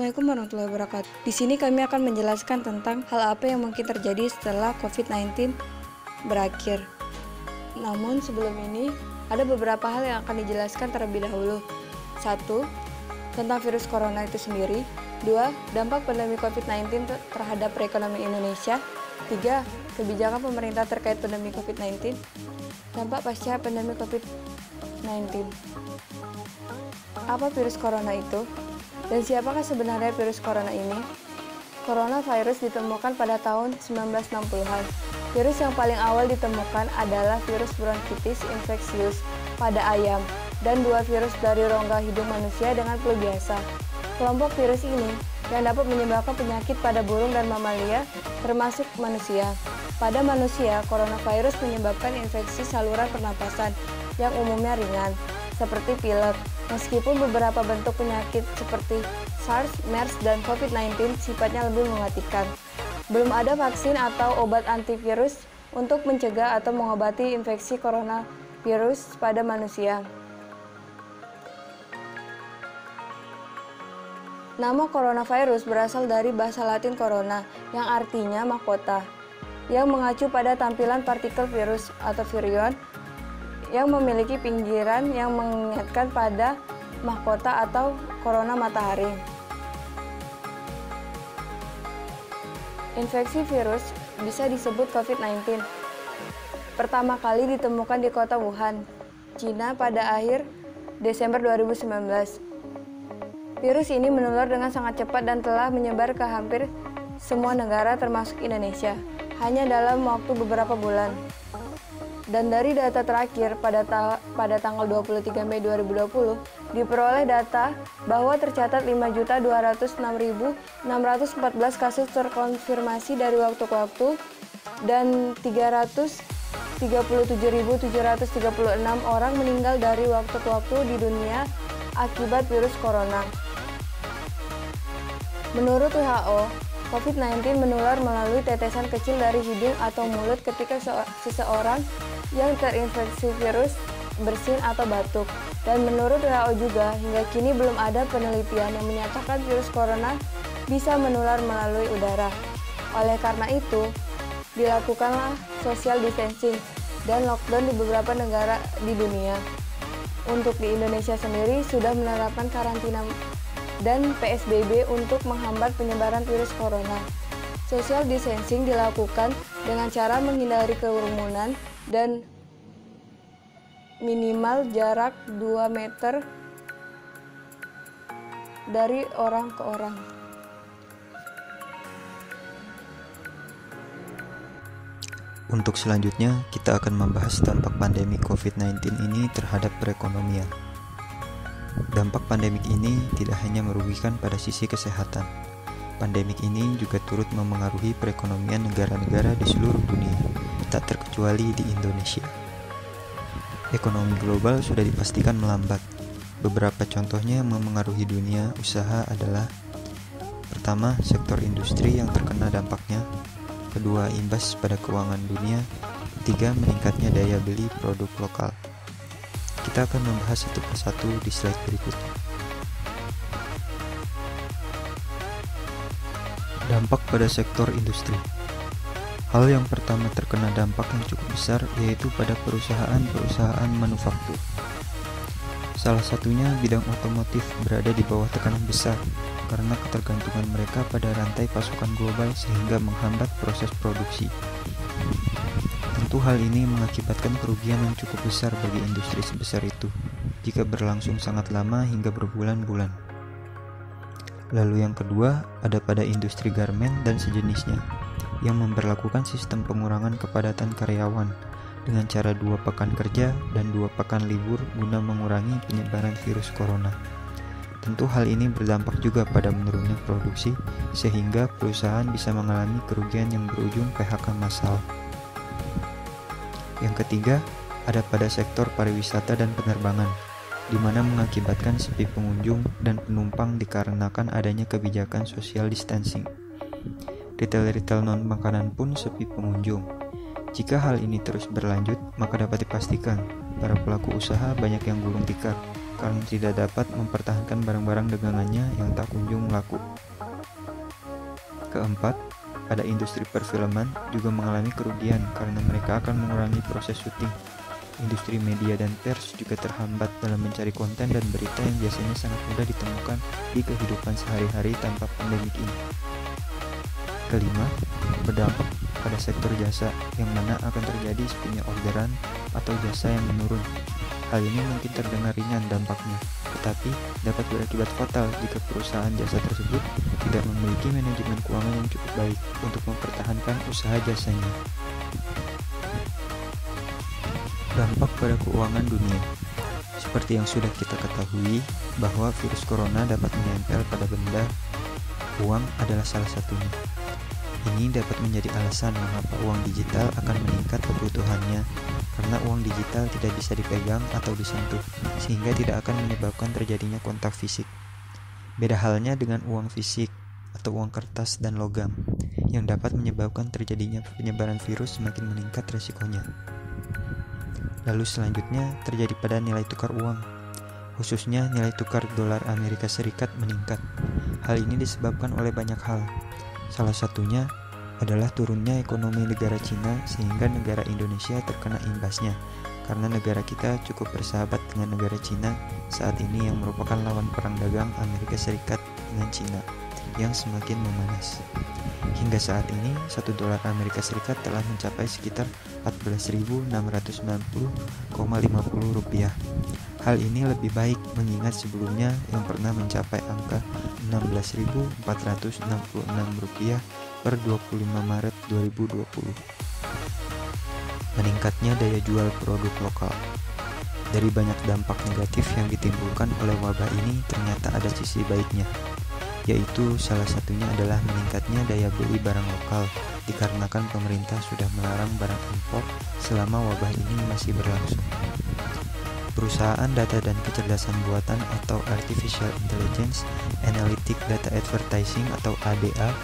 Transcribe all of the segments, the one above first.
Assalamualaikum warahmatullahi wabarakatuh. Di sini kami akan menjelaskan tentang hal apa yang mungkin terjadi setelah COVID-19 berakhir. Namun sebelum ini, ada beberapa hal yang akan dijelaskan terlebih dahulu. 1. Tentang virus corona itu sendiri. 2. Dampak pandemi COVID-19 terhadap perekonomian Indonesia. 3. Kebijakan pemerintah terkait pandemi COVID-19. Dampak pasca pandemi COVID-19. Apa virus corona itu? Dan siapakah sebenarnya virus corona ini? Coronavirus ditemukan pada tahun 1960-an. Virus yang paling awal ditemukan adalah virus bronkitis infeksius pada ayam dan 2 virus dari rongga hidung manusia dengan flu biasa. Kelompok virus ini yang dapat menyebabkan penyakit pada burung dan mamalia termasuk manusia. Pada manusia, coronavirus menyebabkan infeksi saluran pernapasan yang umumnya ringan, seperti pilek. Meskipun beberapa bentuk penyakit seperti SARS, MERS, dan COVID-19 sifatnya lebih mematikan. Belum ada vaksin atau obat antivirus untuk mencegah atau mengobati infeksi coronavirus pada manusia. Nama coronavirus berasal dari bahasa Latin corona, yang artinya mahkota, yang mengacu pada tampilan partikel virus atau virion yang memiliki pinggiran yang mengingatkan pada mahkota atau korona matahari. Infeksi virus bisa disebut COVID-19. Pertama kali ditemukan di kota Wuhan, Cina pada akhir Desember 2019. Virus ini menular dengan sangat cepat dan telah menyebar ke hampir semua negara termasuk Indonesia, hanya dalam waktu beberapa bulan. Dan dari data terakhir pada tanggal 23 Mei 2020, diperoleh data bahwa tercatat 5.206.614 kasus terkonfirmasi dari waktu ke waktu dan 337.736 orang meninggal dari waktu ke waktu di dunia akibat virus corona. Menurut WHO, COVID-19 menular melalui tetesan kecil dari hidung atau mulut ketika seseorang yang terinfeksi virus bersin atau batuk. Dan menurut WHO juga, hingga kini belum ada penelitian yang menyatakan virus corona bisa menular melalui udara. Oleh karena itu, dilakukanlah social distancing dan lockdown di beberapa negara di dunia. Untuk di Indonesia sendiri sudah menerapkan karantina dan PSBB untuk menghambat penyebaran virus corona. Social distancing dilakukan dengan cara menghindari kerumunan dan minimal jarak 2 meter dari orang ke orang. Untuk selanjutnya, kita akan membahas dampak pandemi COVID-19 ini terhadap perekonomian. Dampak pandemik ini tidak hanya merugikan pada sisi kesehatan. Pandemik ini juga turut memengaruhi perekonomian negara-negara di seluruh dunia, tak terkecuali di Indonesia. Ekonomi global sudah dipastikan melambat. Beberapa contohnya yang memengaruhi dunia usaha adalah: pertama, sektor industri yang terkena dampaknya; kedua, imbas pada keuangan dunia; ketiga, meningkatnya daya beli produk lokal. Kita akan membahas satu persatu di slide berikutnya. Dampak pada sektor industri. Hal yang pertama terkena dampak yang cukup besar yaitu pada perusahaan-perusahaan manufaktur. Salah satunya bidang otomotif berada di bawah tekanan besar karena ketergantungan mereka pada rantai pasokan global sehingga menghambat proses produksi. Tentu hal ini mengakibatkan kerugian yang cukup besar bagi industri sebesar itu jika berlangsung sangat lama hingga berbulan-bulan. Lalu yang kedua ada pada industri garmen dan sejenisnya yang memberlakukan sistem pengurangan kepadatan karyawan dengan cara 2 pekan kerja dan 2 pekan libur guna mengurangi penyebaran virus corona. Tentu hal ini berdampak juga pada menurunnya produksi sehingga perusahaan bisa mengalami kerugian yang berujung PHK massal. Yang ketiga, ada pada sektor pariwisata dan penerbangan, di mana mengakibatkan sepi pengunjung dan penumpang dikarenakan adanya kebijakan social distancing. Retail-retail non-makanan pun sepi pengunjung. Jika hal ini terus berlanjut, maka dapat dipastikan para pelaku usaha banyak yang gulung tikar karena tidak dapat mempertahankan barang-barang dagangannya yang tak kunjung laku. Keempat, pada industri perfilman juga mengalami kerugian karena mereka akan mengurangi proses syuting. Industri media dan pers juga terhambat dalam mencari konten dan berita yang biasanya sangat mudah ditemukan di kehidupan sehari-hari tanpa pandemik ini. Kelima, berdampak pada sektor jasa yang mana akan terjadi sepinya orderan atau jasa yang menurun. Hal ini mungkin terdengar ringan dampaknya, tetapi dapat berakibat fatal jika perusahaan jasa tersebut tidak memiliki manajemen keuangan yang cukup baik untuk mempertahankan usaha jasanya. Dampak pada keuangan dunia. Seperti yang sudah kita ketahui bahwa virus corona dapat menempel pada benda, uang adalah salah satunya. Ini dapat menjadi alasan mengapa uang digital akan meningkat kebutuhannya, karena uang digital tidak bisa dipegang atau disentuh, sehingga tidak akan menyebabkan terjadinya kontak fisik. Beda halnya dengan uang fisik atau uang kertas dan logam, yang dapat menyebabkan terjadinya penyebaran virus semakin meningkat resikonya. Lalu selanjutnya terjadi pada nilai tukar uang, khususnya nilai tukar dolar Amerika Serikat meningkat. Hal ini disebabkan oleh banyak hal. Salah satunya adalah turunnya ekonomi negara Cina sehingga negara Indonesia terkena imbasnya karena negara kita cukup bersahabat dengan negara Cina saat ini yang merupakan lawan perang dagang Amerika Serikat dengan Cina yang semakin memanas. Hingga saat ini, 1 dolar Amerika Serikat telah mencapai sekitar 14.690,50 rupiah. Hal ini lebih baik mengingat sebelumnya yang pernah mencapai angka 16.466 rupiah per 25 Maret 2020. Meningkatnya daya jual produk lokal. Dari banyak dampak negatif yang ditimbulkan oleh wabah ini, ternyata ada sisi baiknya, yaitu salah satunya adalah meningkatnya daya beli barang lokal dikarenakan pemerintah sudah melarang barang impor selama wabah ini masih berlangsung. Perusahaan data dan kecerdasan buatan atau Artificial Intelligence Analytic Data Advertising atau ADA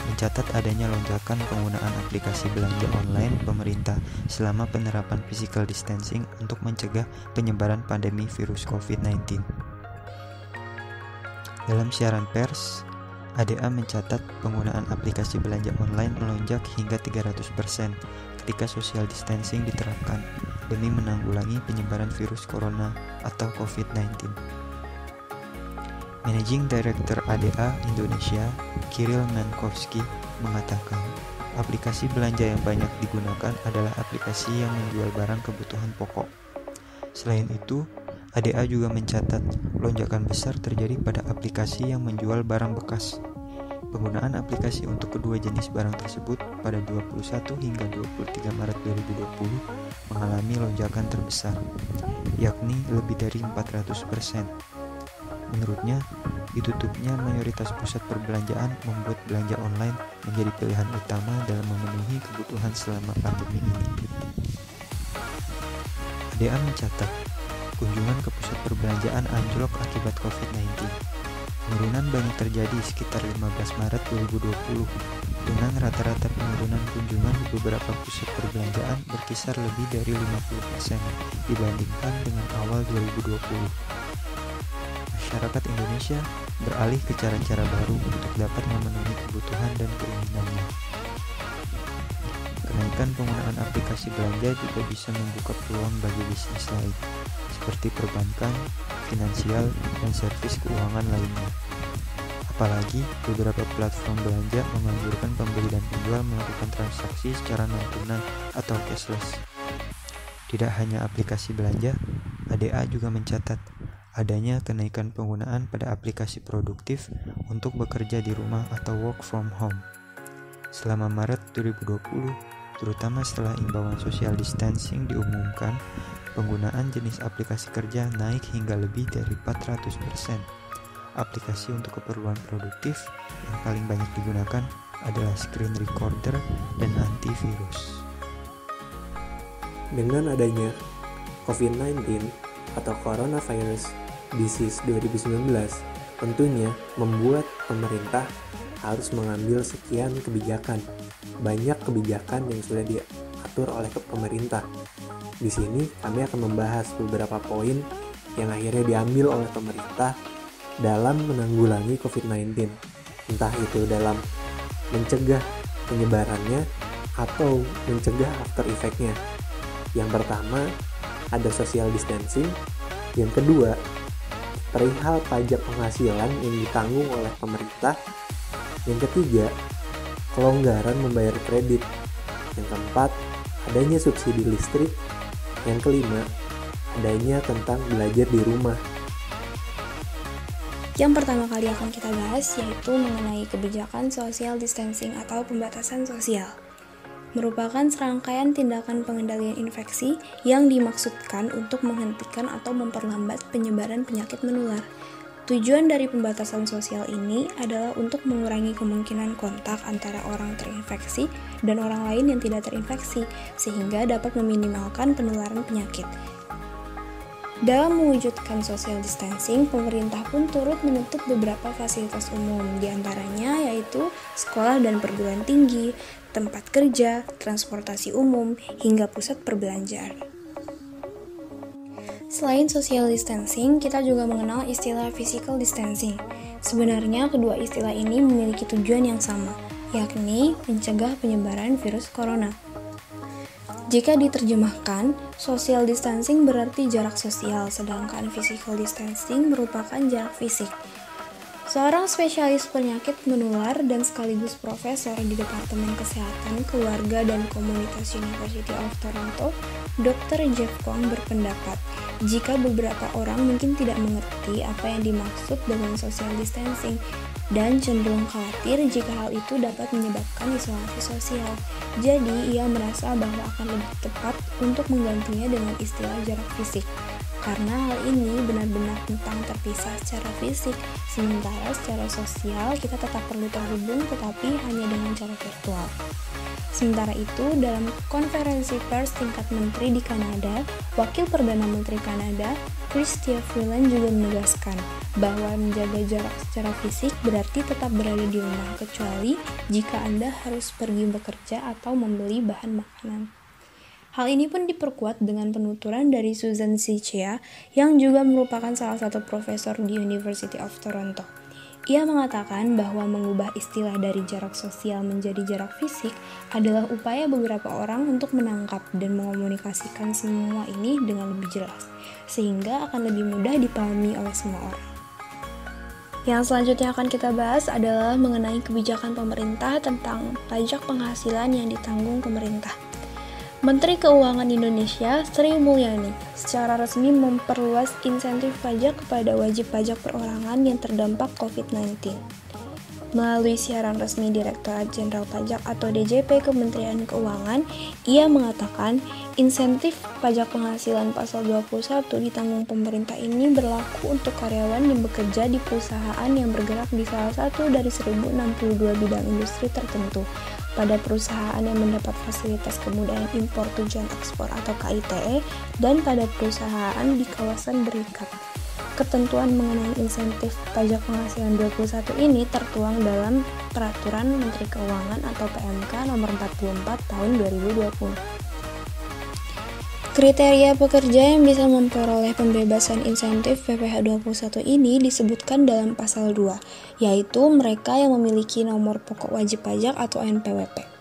mencatat adanya lonjakan penggunaan aplikasi belanja online pemerintah selama penerapan physical distancing untuk mencegah penyebaran pandemi virus COVID-19. Dalam siaran pers, ADA mencatat penggunaan aplikasi belanja online melonjak hingga 300% ketika social distancing diterapkan demi menanggulangi penyebaran virus corona atau COVID-19. Managing Director ADA Indonesia, Kirill Mankovsky, mengatakan aplikasi belanja yang banyak digunakan adalah aplikasi yang menjual barang kebutuhan pokok. Selain itu, ADA juga mencatat lonjakan besar terjadi pada aplikasi yang menjual barang bekas. Penggunaan aplikasi untuk kedua jenis barang tersebut pada 21 hingga 23 Maret 2020 mengalami lonjakan terbesar, yakni lebih dari 400%. Menurutnya, ditutupnya mayoritas pusat perbelanjaan membuat belanja online menjadi pilihan utama dalam memenuhi kebutuhan selama pandemi ini. ADA mencatat, kunjungan ke pusat perbelanjaan anjlok akibat COVID-19. Penurunan banyak terjadi sekitar 15 Maret 2020, dengan rata-rata penurunan kunjungan di beberapa pusat perbelanjaan berkisar lebih dari 50% dibandingkan dengan awal 2020. Masyarakat Indonesia beralih ke cara-cara baru untuk dapat memenuhi kebutuhan dan keinginannya. Kenaikan penggunaan aplikasi belanja juga bisa membuka peluang bagi bisnis lain, seperti perbankan, finansial, dan servis keuangan lainnya. Apalagi beberapa platform belanja menganjurkan pembeli dan penjual melakukan transaksi secara non-tunai atau cashless. Tidak hanya aplikasi belanja, ADA juga mencatat adanya kenaikan penggunaan pada aplikasi produktif untuk bekerja di rumah atau work from home. Selama Maret 2020, terutama setelah imbauan social distancing diumumkan, penggunaan jenis aplikasi kerja naik hingga lebih dari 400%. Aplikasi untuk keperluan produktif yang paling banyak digunakan adalah screen recorder dan antivirus. Dengan adanya COVID-19 atau Coronavirus Disease 2019, tentunya membuat pemerintah harus mengambil sekian kebijakan. Banyak kebijakan yang sudah diatur oleh pemerintah. Di sini kami akan membahas beberapa poin yang akhirnya diambil oleh pemerintah dalam menanggulangi COVID-19. Entah itu dalam mencegah penyebarannya atau mencegah after effect-nya. Yang pertama, ada social distancing. Yang kedua, perihal pajak penghasilan yang ditanggung oleh pemerintah. Yang ketiga, kelonggaran membayar kredit. Yang keempat, adanya subsidi listrik. Yang kelima, adanya tentang belajar di rumah. Yang pertama kali akan kita bahas yaitu mengenai kebijakan social distancing atau pembatasan sosial. Merupakan serangkaian tindakan pengendalian infeksi yang dimaksudkan untuk menghentikan atau memperlambat penyebaran penyakit menular. Tujuan dari pembatasan sosial ini adalah untuk mengurangi kemungkinan kontak antara orang terinfeksi dan orang lain yang tidak terinfeksi, sehingga dapat meminimalkan penularan penyakit. Dalam mewujudkan social distancing, pemerintah pun turut menutup beberapa fasilitas umum, diantaranya yaitu sekolah dan perguruan tinggi, tempat kerja, transportasi umum, hingga pusat perbelanjaan. Selain social distancing, kita juga mengenal istilah physical distancing. Sebenarnya kedua istilah ini memiliki tujuan yang sama, yakni mencegah penyebaran virus corona. Jika diterjemahkan, social distancing berarti jarak sosial, sedangkan physical distancing merupakan jarak fisik. Seorang spesialis penyakit menular dan sekaligus profesor di Departemen Kesehatan, Keluarga, dan Komunitas University of Toronto, Dr. Jeff Kwong berpendapat, jika beberapa orang mungkin tidak mengerti apa yang dimaksud dengan social distancing, dan cenderung khawatir jika hal itu dapat menyebabkan isolasi sosial. Jadi, ia merasa bahwa akan lebih tepat untuk menggantinya dengan istilah jarak fisik. Karena hal ini benar-benar tentang terpisah secara fisik, sementara secara sosial kita tetap perlu terhubung tetapi hanya dengan cara virtual. Sementara itu, dalam konferensi pers tingkat menteri di Kanada, Wakil Perdana Menteri Kanada, Chrystia Freeland juga menegaskan bahwa menjaga jarak secara fisik berarti tetap berada di rumah, kecuali jika Anda harus pergi bekerja atau membeli bahan makanan. Hal ini pun diperkuat dengan penuturan dari Susan Sichea yang juga merupakan salah satu profesor di University of Toronto. Ia mengatakan bahwa mengubah istilah dari jarak sosial menjadi jarak fisik adalah upaya beberapa orang untuk menangkap dan mengomunikasikan semua ini dengan lebih jelas, sehingga akan lebih mudah dipahami oleh semua orang. Yang selanjutnya akan kita bahas adalah mengenai kebijakan pemerintah tentang pajak penghasilan yang ditanggung pemerintah. Menteri Keuangan Indonesia, Sri Mulyani, secara resmi memperluas insentif pajak kepada wajib pajak perorangan yang terdampak COVID-19. Melalui siaran resmi Direktorat Jenderal Pajak atau DJP Kementerian Keuangan, ia mengatakan insentif pajak penghasilan pasal 21 ditanggung pemerintah ini berlaku untuk karyawan yang bekerja di perusahaan yang bergerak di salah satu dari 1062 bidang industri tertentu, pada perusahaan yang mendapat fasilitas kemudahan impor tujuan ekspor atau KITE, dan pada perusahaan di kawasan berikat. Ketentuan mengenai insentif pajak penghasilan 21 ini tertuang dalam Peraturan Menteri Keuangan atau PMK nomor 44 tahun 2020. Kriteria pekerja yang bisa memperoleh pembebasan insentif PPh 21 ini disebutkan dalam pasal 2, yaitu mereka yang memiliki nomor pokok wajib pajak atau NPWP.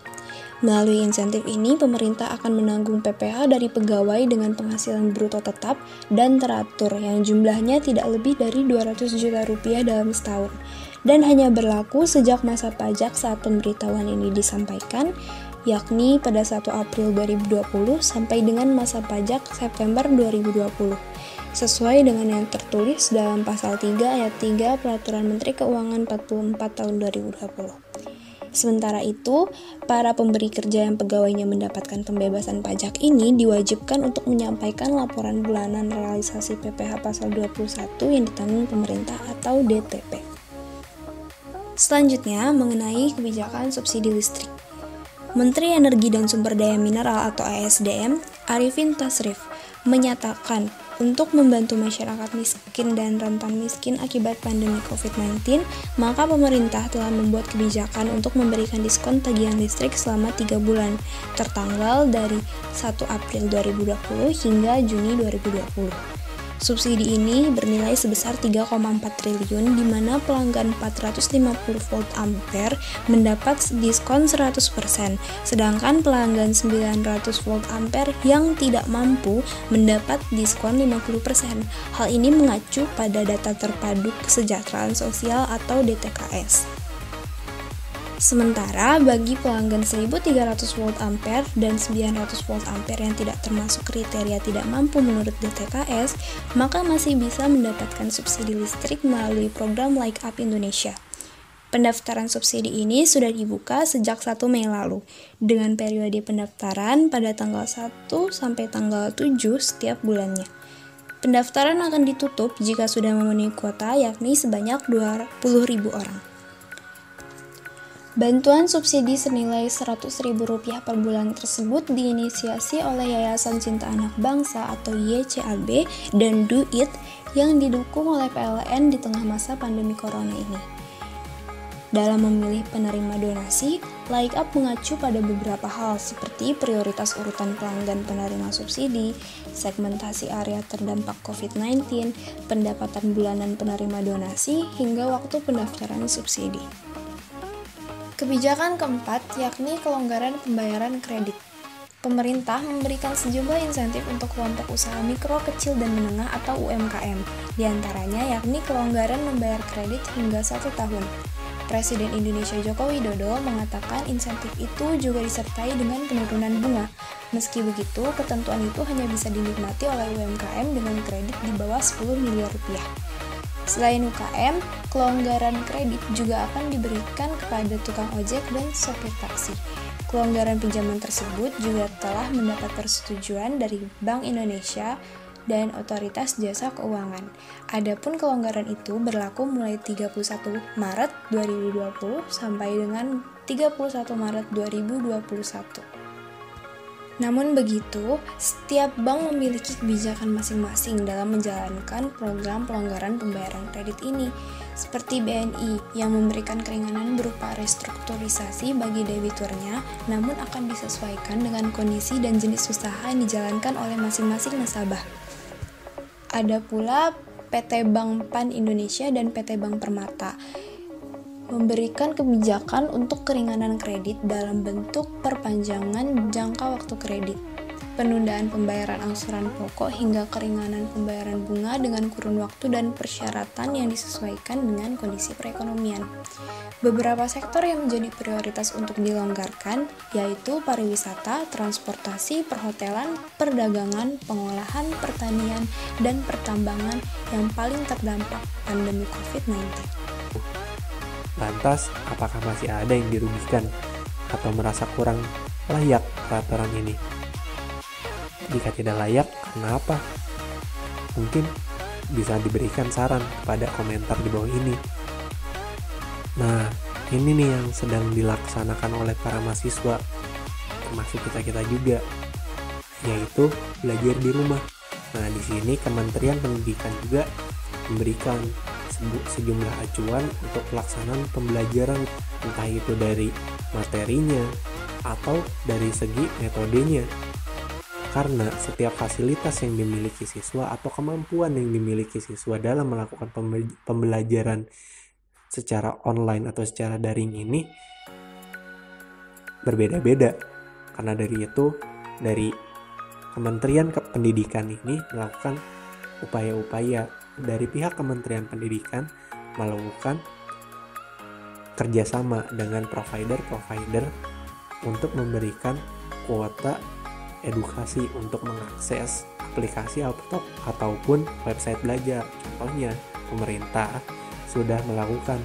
Melalui insentif ini, pemerintah akan menanggung PPh dari pegawai dengan penghasilan bruto tetap dan teratur yang jumlahnya tidak lebih dari 200 juta rupiah dalam setahun, dan hanya berlaku sejak masa pajak saat pemberitahuan ini disampaikan, yakni pada 1 April 2020 sampai dengan masa pajak September 2020, sesuai dengan yang tertulis dalam pasal 3 ayat 3 Peraturan Menteri Keuangan 44 tahun 2020. Sementara itu, para pemberi kerja yang pegawainya mendapatkan pembebasan pajak ini diwajibkan untuk menyampaikan laporan bulanan realisasi PPh pasal 21 yang ditanggung pemerintah atau DTP. Selanjutnya, mengenai kebijakan subsidi listrik. Menteri Energi dan Sumber Daya Mineral atau ESDM, Arifin Tasrif, menyatakan untuk membantu masyarakat miskin dan rentan miskin akibat pandemi COVID-19, maka pemerintah telah membuat kebijakan untuk memberikan diskon tagihan listrik selama 3 bulan, tertanggal dari 1 April 2020 hingga Juni 2020. Subsidi ini bernilai sebesar 3,4 triliun di mana pelanggan 450 volt ampere mendapat diskon 100%, sedangkan pelanggan 900 volt ampere yang tidak mampu mendapat diskon 50%. Hal ini mengacu pada data terpadu kesejahteraan sosial atau DTKS. Sementara bagi pelanggan 1300 volt ampere dan 900 volt ampere yang tidak termasuk kriteria tidak mampu menurut DTKS, maka masih bisa mendapatkan subsidi listrik melalui program Like Up Indonesia. Pendaftaran subsidi ini sudah dibuka sejak 1 Mei lalu, dengan periode pendaftaran pada tanggal 1 sampai tanggal 7 setiap bulannya. Pendaftaran akan ditutup jika sudah memenuhi kuota, yakni sebanyak 20.000 orang. Bantuan subsidi senilai Rp100.000 per bulan tersebut diinisiasi oleh Yayasan Cinta Anak Bangsa atau YCAB dan Do It yang didukung oleh PLN di tengah masa pandemi corona ini. Dalam memilih penerima donasi, Like Up mengacu pada beberapa hal seperti prioritas urutan pelanggan penerima subsidi, segmentasi area terdampak COVID-19, pendapatan bulanan penerima donasi, hingga waktu pendaftaran subsidi. Kebijakan keempat yakni kelonggaran pembayaran kredit. Pemerintah memberikan sejumlah insentif untuk kelompok usaha mikro, kecil, dan menengah atau UMKM. Di antaranya yakni kelonggaran membayar kredit hingga 1 tahun. Presiden Indonesia Joko Widodo mengatakan insentif itu juga disertai dengan penurunan bunga. Meski begitu, ketentuan itu hanya bisa dinikmati oleh UMKM dengan kredit di bawah 10 miliar rupiah. Selain UKM, kelonggaran kredit juga akan diberikan kepada tukang ojek dan sopir taksi. Kelonggaran pinjaman tersebut juga telah mendapat persetujuan dari Bank Indonesia dan Otoritas Jasa Keuangan. Adapun kelonggaran itu berlaku mulai 31 Maret 2020 sampai dengan 31 Maret 2021. Namun begitu, setiap bank memiliki kebijakan masing-masing dalam menjalankan program pelonggaran pembayaran kredit ini, seperti BNI yang memberikan keringanan berupa restrukturisasi bagi debiturnya, namun akan disesuaikan dengan kondisi dan jenis usaha yang dijalankan oleh masing-masing nasabah. Ada pula PT Bank Pan Indonesia dan PT Bank Permata memberikan kebijakan untuk keringanan kredit dalam bentuk perpanjangan jangka waktu kredit, penundaan pembayaran angsuran pokok hingga keringanan pembayaran bunga dengan kurun waktu dan persyaratan yang disesuaikan dengan kondisi perekonomian. Beberapa sektor yang menjadi prioritas untuk dilonggarkan yaitu pariwisata, transportasi, perhotelan, perdagangan, pengolahan, pertanian, dan pertambangan yang paling terdampak pandemi COVID-19. Lantas, apakah masih ada yang dirugikan atau merasa kurang layak peraturan ini? Jika tidak layak, karena apa? Mungkin bisa diberikan saran pada komentar di bawah ini. Nah, ini nih yang sedang dilaksanakan oleh para mahasiswa, termasuk kita-kita juga, yaitu belajar di rumah. Nah, di sini Kementerian Pendidikan juga memberikan sejumlah acuan untuk pelaksanaan pembelajaran, entah itu dari materinya atau dari segi metodenya. Karena setiap fasilitas yang dimiliki siswa atau kemampuan yang dimiliki siswa dalam melakukan pembelajaran secara online atau secara daring ini berbeda-beda. Karena dari itu, dari Kementerian Pendidikan ini melakukan upaya-upaya dari pihak Kementerian Pendidikan melakukan kerjasama dengan provider-provider untuk memberikan kuota edukasi untuk mengakses aplikasi ataupun website belajar. Contohnya, pemerintah sudah melakukan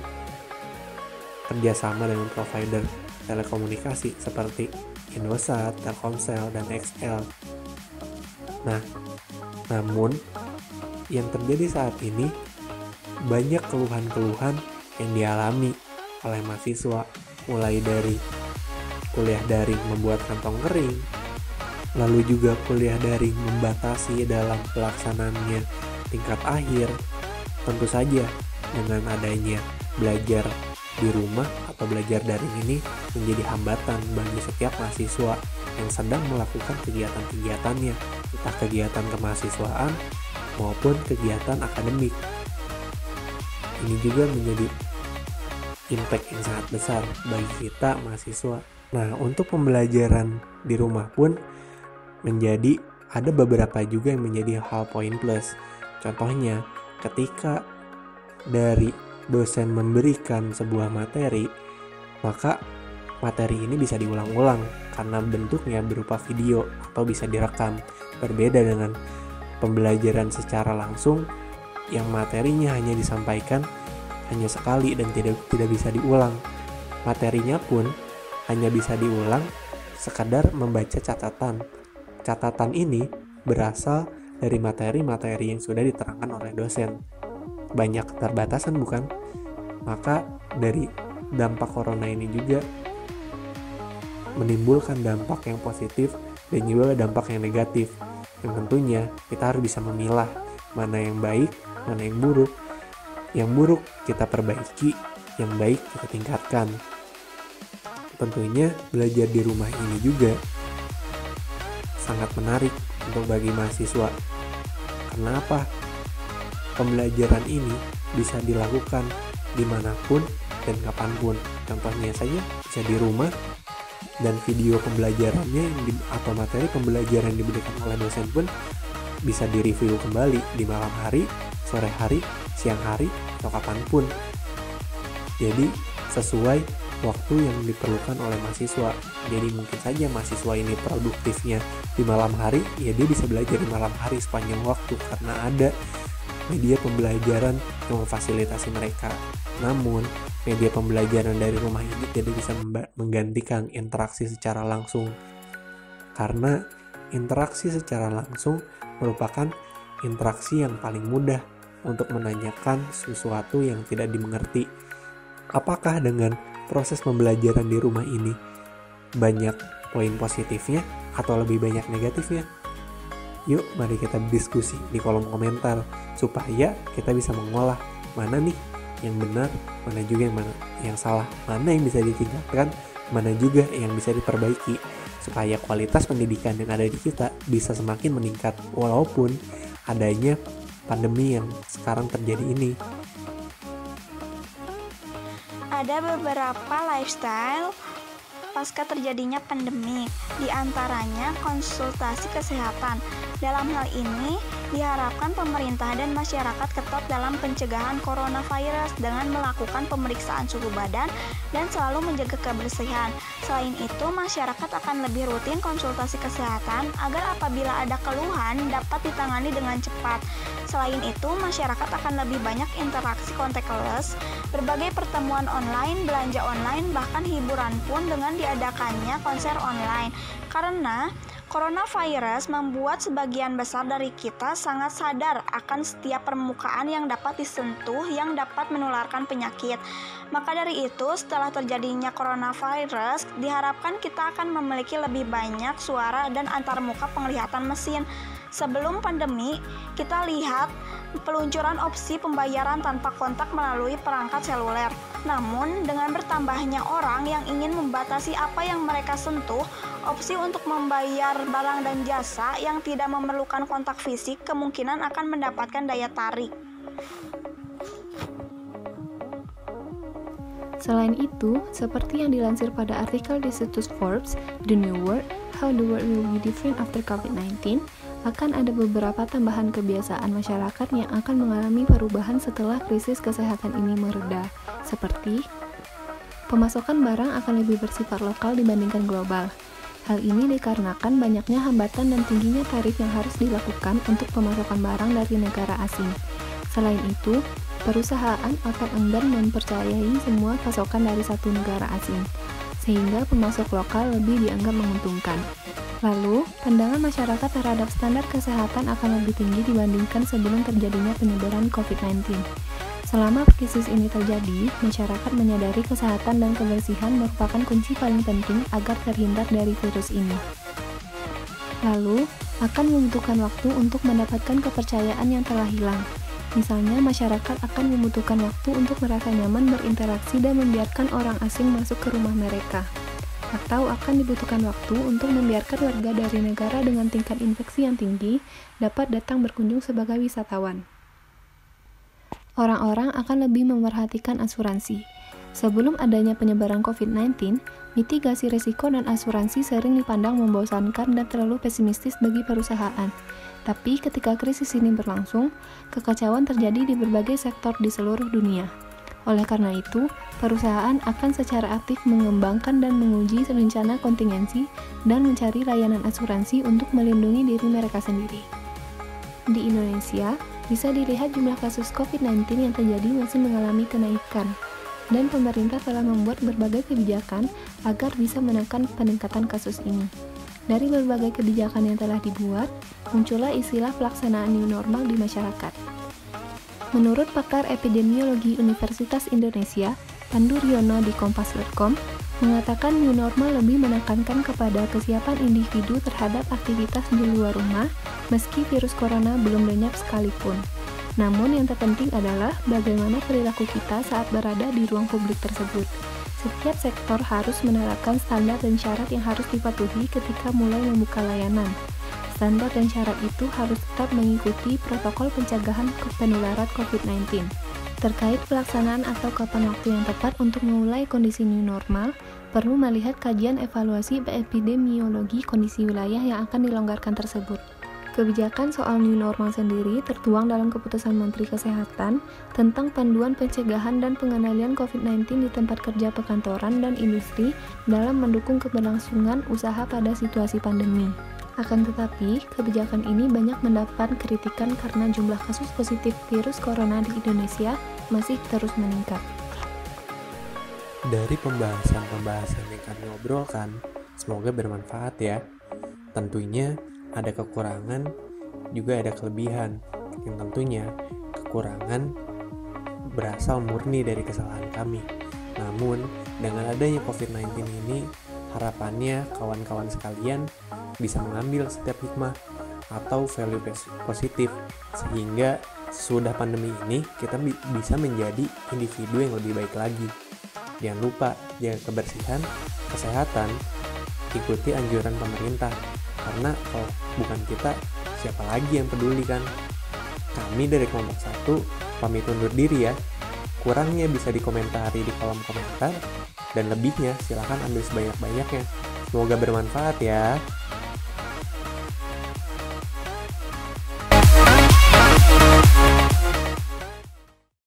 kerjasama dengan provider telekomunikasi seperti Indosat, Telkomsel, dan XL. Nah, namun yang terjadi saat ini banyak keluhan-keluhan yang dialami oleh mahasiswa, mulai dari kuliah daring membuat kantong kering, lalu juga kuliah daring membatasi dalam pelaksanaannya tingkat akhir. Tentu saja dengan adanya belajar di rumah atau belajar daring ini menjadi hambatan bagi setiap mahasiswa yang sedang melakukan kegiatan-kegiatannya, entah kegiatan kemahasiswaan maupun kegiatan akademik. Ini juga menjadi impact yang sangat besar bagi kita mahasiswa. Nah, untuk pembelajaran di rumah pun ada beberapa juga yang menjadi hal poin plus. Contohnya, ketika dari dosen memberikan sebuah materi, maka materi ini bisa diulang-ulang karena bentuknya berupa video atau bisa direkam. Berbeda dengan pembelajaran secara langsung yang materinya hanya disampaikan hanya sekali dan tidak bisa diulang. Materinya pun hanya bisa diulang sekadar membaca catatan. Catatan ini berasal dari materi-materi yang sudah diterangkan oleh dosen. Banyak keterbatasan bukan? Maka dari dampak corona ini juga menimbulkan dampak yang positif dan juga dampak yang negatif. Yang tentunya kita harus bisa memilah mana yang baik, mana yang buruk. Yang buruk kita perbaiki, yang baik kita tingkatkan. Tentunya belajar di rumah ini juga sangat menarik untuk bagi mahasiswa. Karena apa? Pembelajaran ini bisa dilakukan dimanapun dan kapanpun. Contohnya saja bisa di rumah, dan video pembelajarannya atau materi pembelajaran yang diberikan oleh dosen pun bisa direview kembali di malam hari, sore hari, siang hari, atau kapanpun. Jadi sesuai waktu yang diperlukan oleh mahasiswa. Jadi mungkin saja mahasiswa ini produktifnya di malam hari, ya dia bisa belajar di malam hari sepanjang waktu karena ada media pembelajaran yang memfasilitasi mereka. Namun media pembelajaran dari rumah ini tidak bisa menggantikan interaksi secara langsung, karena interaksi secara langsung merupakan interaksi yang paling mudah untuk menanyakan sesuatu yang tidak dimengerti. Apakah dengan proses pembelajaran di rumah ini banyak poin positifnya atau lebih banyak negatifnya? Yuk, mari kita berdiskusi di kolom komentar supaya kita bisa mengolah mana nih yang benar, mana juga yang salah, mana yang bisa ditingkatkan, mana juga yang bisa diperbaiki supaya kualitas pendidikan yang ada di kita bisa semakin meningkat walaupun adanya pandemi yang sekarang terjadi ini. Ada beberapa lifestyle pasca terjadinya pandemi, di antaranya konsultasi kesehatan. Dalam hal ini, diharapkan pemerintah dan masyarakat ketat dalam pencegahan coronavirus dengan melakukan pemeriksaan suhu badan dan selalu menjaga kebersihan. Selain itu, masyarakat akan lebih rutin konsultasi kesehatan agar apabila ada keluhan dapat ditangani dengan cepat. Selain itu, masyarakat akan lebih banyak interaksi contactless, berbagai pertemuan online, belanja online, bahkan hiburan pun dengan diadakannya konser online. Karena coronavirus membuat sebagian besar dari kita sangat sadar akan setiap permukaan yang dapat disentuh yang dapat menularkan penyakit. Maka dari itu, setelah terjadinya coronavirus, diharapkan kita akan memiliki lebih banyak suara dan antarmuka penglihatan mesin. Sebelum pandemi, kita lihat peluncuran opsi pembayaran tanpa kontak melalui perangkat seluler. Namun, dengan bertambahnya orang yang ingin membatasi apa yang mereka sentuh, opsi untuk membayar barang dan jasa yang tidak memerlukan kontak fisik kemungkinan akan mendapatkan daya tarik. Selain itu, seperti yang dilansir pada artikel di situs Forbes, The New World, How the World Will Be Different After COVID-19, akan ada beberapa tambahan kebiasaan masyarakat yang akan mengalami perubahan setelah krisis kesehatan ini mereda, seperti pemasokan barang akan lebih bersifat lokal dibandingkan global. Hal ini dikarenakan banyaknya hambatan dan tingginya tarif yang harus dilakukan untuk pemasokan barang dari negara asing. Selain itu, perusahaan akan enggan mempercayai semua pasokan dari satu negara asing. sehingga pemasok lokal lebih dianggap menguntungkan. Lalu, pandangan masyarakat terhadap standar kesehatan akan lebih tinggi dibandingkan sebelum terjadinya penyebaran COVID-19. Selama krisis ini terjadi, masyarakat menyadari kesehatan dan kebersihan merupakan kunci paling penting agar terhindar dari virus ini. Lalu, akan membutuhkan waktu untuk mendapatkan kepercayaan yang telah hilang. Misalnya, masyarakat akan membutuhkan waktu untuk merasa nyaman berinteraksi dan membiarkan orang asing masuk ke rumah mereka. Atau akan dibutuhkan waktu untuk membiarkan warga dari negara dengan tingkat infeksi yang tinggi dapat datang berkunjung sebagai wisatawan. Orang-orang akan lebih memerhatikan asuransi. Sebelum adanya penyebaran COVID-19, mitigasi risiko dan asuransi sering dipandang membosankan dan terlalu pesimistis bagi perusahaan. Tapi ketika krisis ini berlangsung, kekacauan terjadi di berbagai sektor di seluruh dunia. Oleh karena itu, perusahaan akan secara aktif mengembangkan dan menguji rencana kontingensi dan mencari layanan asuransi untuk melindungi diri mereka sendiri. Di Indonesia, bisa dilihat jumlah kasus COVID-19 yang terjadi masih mengalami kenaikan, dan pemerintah telah membuat berbagai kebijakan agar bisa menekan peningkatan kasus ini. Dari berbagai kebijakan yang telah dibuat, muncullah istilah pelaksanaan new normal di masyarakat. Menurut pakar epidemiologi Universitas Indonesia, Pandu Riono di Kompas.com, mengatakan new normal lebih menekankan kepada kesiapan individu terhadap aktivitas di luar rumah, meski virus corona belum lenyap sekalipun. Namun yang terpenting adalah bagaimana perilaku kita saat berada di ruang publik tersebut. Setiap sektor harus menerapkan standar dan syarat yang harus dipatuhi ketika mulai membuka layanan. Standar dan syarat itu harus tetap mengikuti protokol pencegahan penularan COVID-19. Terkait pelaksanaan atau kapan waktu yang tepat untuk memulai kondisi new normal, perlu melihat kajian evaluasi epidemiologi kondisi wilayah yang akan dilonggarkan tersebut. Kebijakan soal new normal sendiri tertuang dalam keputusan Menteri Kesehatan tentang panduan pencegahan dan pengendalian COVID-19 di tempat kerja perkantoran dan industri dalam mendukung keberlangsungan usaha pada situasi pandemi. Akan tetapi, kebijakan ini banyak mendapat kritikan karena jumlah kasus positif virus corona di Indonesia masih terus meningkat. Dari pembahasan-pembahasan yang kami obrolkan, semoga bermanfaat ya. Tentunya ada kekurangan, juga ada kelebihan. Yang tentunya kekurangan berasal murni dari kesalahan kami. Namun, dengan adanya COVID-19 ini, harapannya kawan-kawan sekalian bisa mengambil setiap hikmah atau value positif, sehingga sudah pandemi ini kita bisa menjadi individu yang lebih baik lagi. Jangan lupa jaga kebersihan, kesehatan, ikuti anjuran pemerintah. Karena kalau bukan kita, siapa lagi yang peduli kan? Kami dari kelompok 1 pamit undur diri ya. Kurangnya bisa dikomentari di kolom komentar, dan lebihnya silahkan ambil sebanyak-banyaknya. Semoga bermanfaat ya.